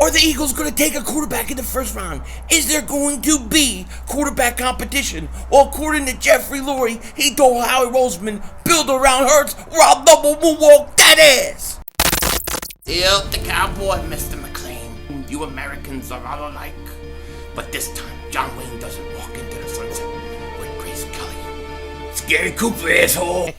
Are the Eagles going to take a quarterback in the first round? Is there going to be quarterback competition? Well, according to Jeffrey Lurie, he told Howie Roseman, build around Hurts or I'll double moonwalk that ass. Yep, the cowboy, Mr. McLean. You Americans are all alike. But this time, John Wayne doesn't walk into the sunset with Grace Kelly. Scary Cooper, asshole.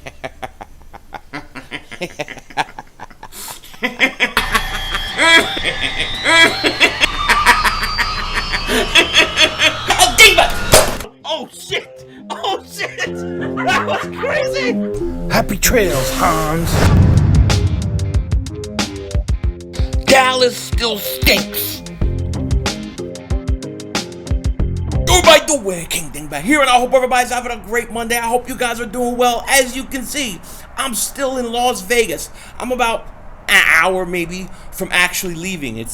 Oh, Dingbat! Oh, shit! Oh, shit! That was crazy! Happy trails, Hans. Dallas still stinks. Oh, by the way, King Dingbat here, and I hope everybody's having a great Monday. I hope you guys are doing well. As you can see, I'm still in Las Vegas. I'm about an hour maybe from actually leaving.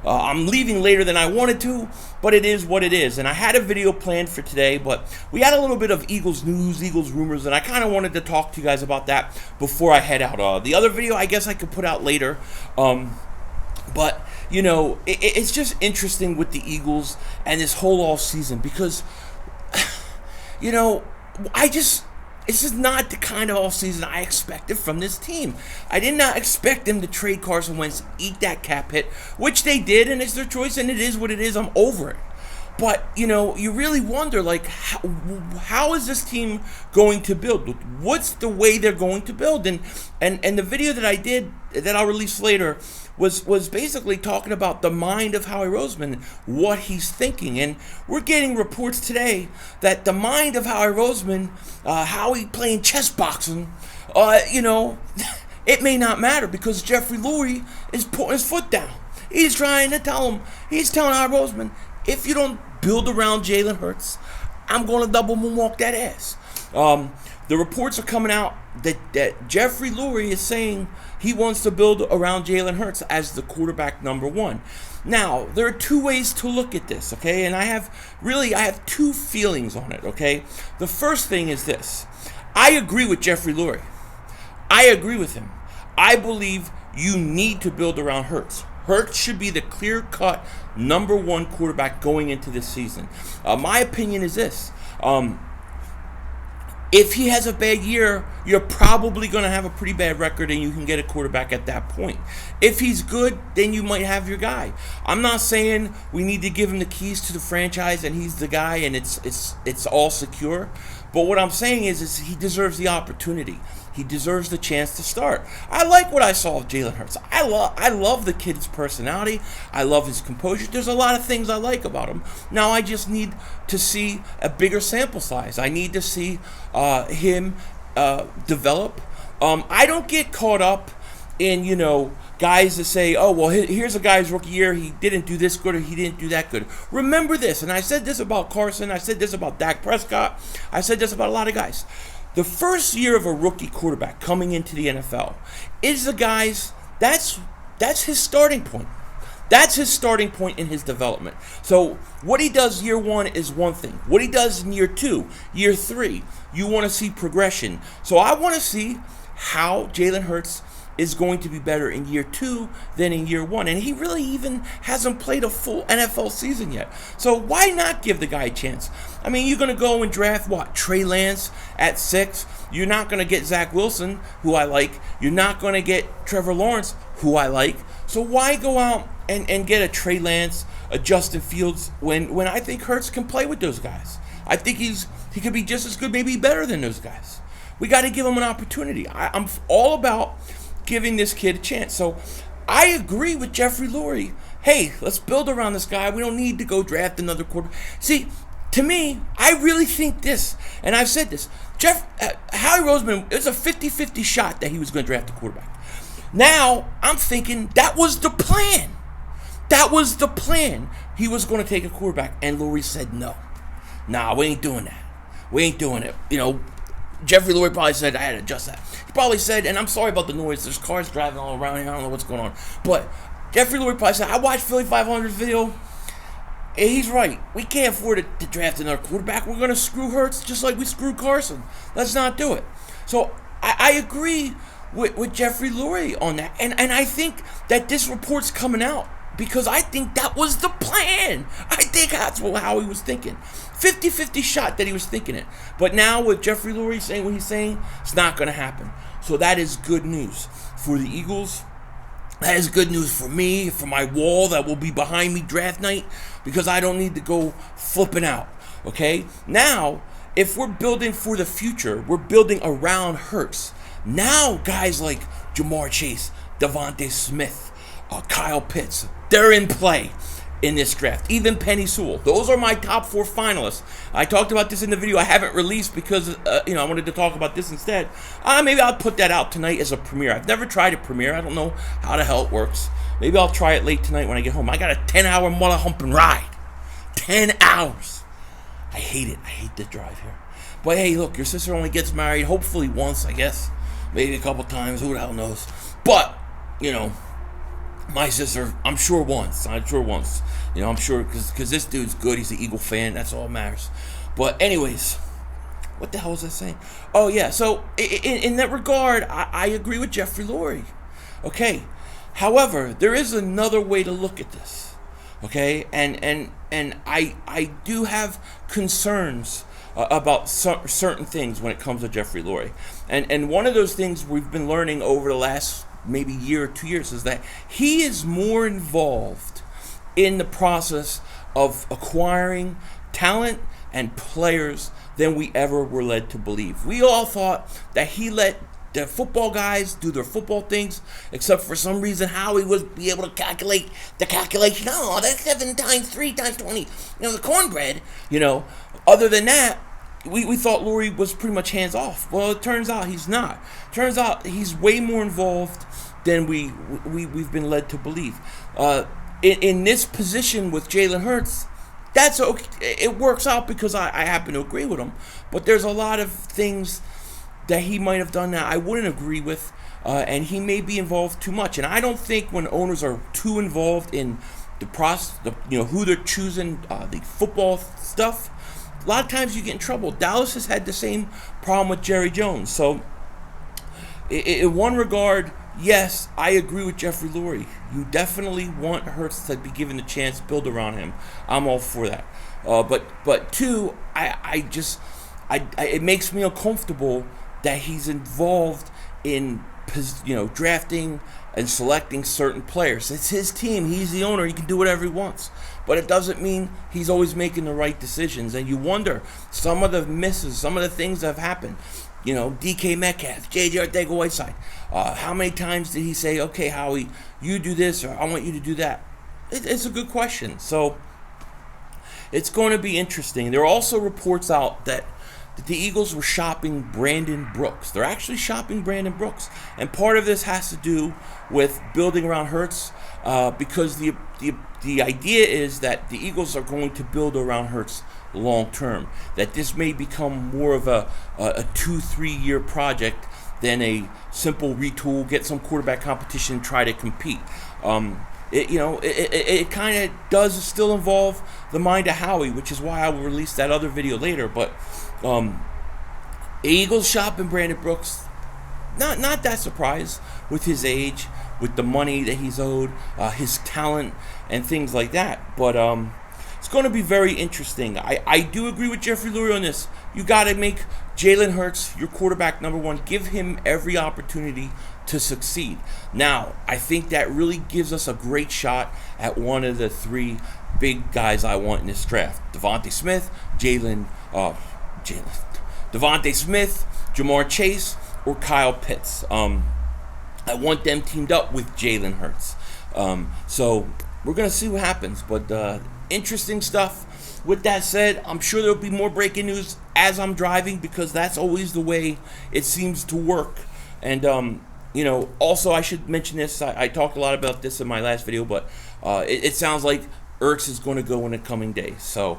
I'm leaving later than I wanted to, but it is what it is. And I had a video planned for today, but we had a little bit of Eagles news, Eagles rumors, and I kind of wanted to talk to you guys about that before I head out. The other video I guess I could put out later, but you know, it's just interesting with the Eagles and this whole all season because, you know, this is not the kind of offseason I expected from this team. I did not expect them to trade Carson Wentz, eat that cap hit, which they did, and it's their choice, and it is what it is. I'm over it. But, you know, you really wonder, like, how is this team going to build? What's the way they're going to build? And the video that I did, that I'll release later, was basically talking about the mind of Howie Roseman, what he's thinking. And we're getting reports today that the mind of Howie Roseman, Howie playing chess boxing, you know, it may not matter because Jeffrey Lurie is putting his foot down. He's trying to tell him, he's telling Howie Roseman, if you don't build around Jalen Hurts, I'm going to double moonwalk that ass. The reports are coming out that Jeffrey Lurie is saying he wants to build around Jalen Hurts as the quarterback number one. Now, there are two ways to look at this, okay? And I have two feelings on it, okay? The first thing is this. I agree with Jeffrey Lurie. I agree with him. I believe you need to build around Hurts. Hurts should be the clear-cut number one quarterback going into this season. My opinion is this. If he has a bad year, you're probably going to have a pretty bad record and you can get a quarterback at that point. If he's good, then you might have your guy. I'm not saying we need to give him the keys to the franchise and he's the guy and it's all secure. But what I'm saying is he deserves the opportunity. He deserves the chance to start. I like what I saw of Jalen Hurts. I love the kid's personality. I love his composure. There's a lot of things I like about him. Now I just need to see a bigger sample size. I need to see him develop. I don't get caught up in, you know, guys that say, oh, well, here's a guy's rookie year. He didn't do this good or he didn't do that good. Remember this, and I said this about Carson. I said this about Dak Prescott. I said this about a lot of guys. The first year of a rookie quarterback coming into the NFL is the guys, that's his starting point. That's his starting point in his development. So what he does year one is one thing. What he does in year two, year three, you want to see progression. So I want to see how Jalen Hurts is going to be better in year two than in year one. And he really even hasn't played a full NFL season yet. So why not give the guy a chance? I mean, you're going to go and draft, what, Trey Lance at 6. You're not going to get Zach Wilson, who I like. You're not going to get Trevor Lawrence, who I like. So why go out and get a Trey Lance, a Justin Fields, when I think Hurts can play with those guys? I think he could be just as good, maybe better than those guys. We got to give him an opportunity. I'm all about giving this kid a chance. So I agree with Jeffrey Lurie. Hey, let's build around this guy. We don't need to go draft another quarterback. See, to me, I really think this, and I've said this, Howie Roseman, it was a 50-50 shot that he was going to draft a quarterback. Now, I'm thinking that was the plan. That was the plan. He was going to take a quarterback, and Lurie said no. Nah, we ain't doing that. We ain't doing it. You know, Jeffrey Lurie probably said I had to adjust that. He probably said, and I'm sorry about the noise, there's cars driving all around here, I don't know what's going on. But Jeffrey Lurie probably said, I watched Philly 500's video, and he's right. We can't afford to draft another quarterback. We're going to screw Hurts just like we screwed Carson. Let's not do it. So I agree with Jeffrey Lurie on that. And I think that this report's coming out because I think that was the plan. I think that's how he was thinking. 50-50 shot that he was thinking it. But now with Jeffrey Lurie saying what he's saying, it's not going to happen. So that is good news for the Eagles. That is good news for me, for my wall that will be behind me draft night, because I don't need to go flipping out. Okay? Now, if we're building for the future, we're building around Hurts. Now, guys like Jamar Chase, Devontae Smith, Kyle Pitts, they're in play in this draft. Even Penny Sewell. Those are my top 4 finalists. I talked about this in the video I haven't released because, I wanted to talk about this instead. Maybe I'll put that out tonight as a premiere. I've never tried a premiere. I don't know how the hell it works. Maybe I'll try it late tonight when I get home. I got a 10-hour mother humping ride. 10 hours. I hate it. I hate the drive here. But hey, look, your sister only gets married hopefully once, I guess. Maybe a couple times. Who the hell knows? But, my sister, I'm sure once. I'm sure because this dude's good. He's an Eagle fan. That's all that matters. But anyways, what the hell was I saying? Oh, yeah. So in that regard, I agree with Jeffrey Lurie. Okay. However, there is another way to look at this. Okay. And I do have concerns about certain things when it comes to Jeffrey Lurie. And one of those things we've been learning over the last maybe year or 2 years is that he is more involved in the process of acquiring talent and players than we ever were led to believe. We all thought that he let the football guys do their football things, except for some reason Howie would be able to calculate the calculation. Oh, that's 7 times 3 times 20. The cornbread. Other than that, we thought Lurie was pretty much hands off. Well, it turns out he's not. Turns out he's way more involved than we've been led to believe. In this position with Jalen Hurts, that's okay. It works out because I happen to agree with him. But there's a lot of things that he might have done that I wouldn't agree with, and he may be involved too much. And I don't think when owners are too involved in the process, who they're choosing, the football stuff, a lot of times you get in trouble. Dallas has had the same problem with Jerry Jones. So, in one regard, yes, I agree with Jeffrey Lurie. You definitely want Hurts to be given the chance to build around him. I'm all for that. But two, it makes me uncomfortable that he's involved in drafting and selecting certain players. It's his team. He's the owner. He can do whatever he wants. But it doesn't mean he's always making the right decisions. And you wonder, some of the misses, some of the things that have happened. DK Metcalf, J.J. Arcega-Whiteside. How many times did he say, okay, Howie, you do this, or I want you to do that? It's a good question. So it's going to be interesting. There are also reports out that the Eagles were shopping Brandon Brooks. They're actually shopping Brandon Brooks. And part of this has to do with building around Hurts, because the idea is that the Eagles are going to build around Hurts long term. That this may become more of a 2-3 year project than a simple retool, get some quarterback competition, try to compete. It kind of does still involve the mind of Howie, which is why I will release that other video later. But Eagles shopping Brandon Brooks, not that surprised with his age, with the money that he's owed, his talent, and things like that. But it's going to be very interesting. I do agree with Jeffrey Lurie on this. You got to make Jalen Hurts your quarterback number one. Give him every opportunity to succeed. Now, I think that really gives us a great shot at one of the 3 big guys I want in this draft. Devontae Smith, Devontae Smith, Jamar Chase, or Kyle Pitts. I want them teamed up with Jalen Hurts. So we're going to see what happens. But interesting stuff. With that said, I'm sure there'll be more breaking news as I'm driving, because that's always the way it seems to work. And, also I should mention this. I talked a lot about this in my last video, but it sounds like Ertz is going to go in the coming days. So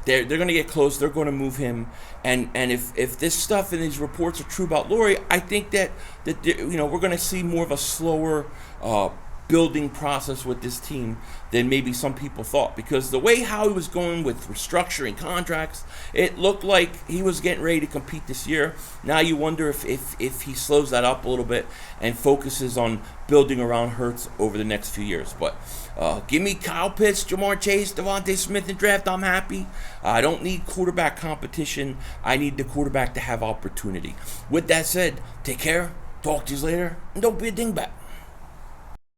they're going to get close. They're going to move him. And if this stuff and these reports are true about Lurie, I think that we're going to see more of a slower building process with this team than maybe some people thought, because the way how he was going with restructuring contracts, it looked like he was getting ready to compete this year. Now you wonder if he slows that up a little bit and focuses on building around Hurts over the next few years. But give me Kyle Pitts, Jamar Chase, Devontae Smith in draft. I'm happy. I don't need quarterback competition. I need the quarterback to have opportunity. With that said, take care. Talk to you later. And don't be a dingbat.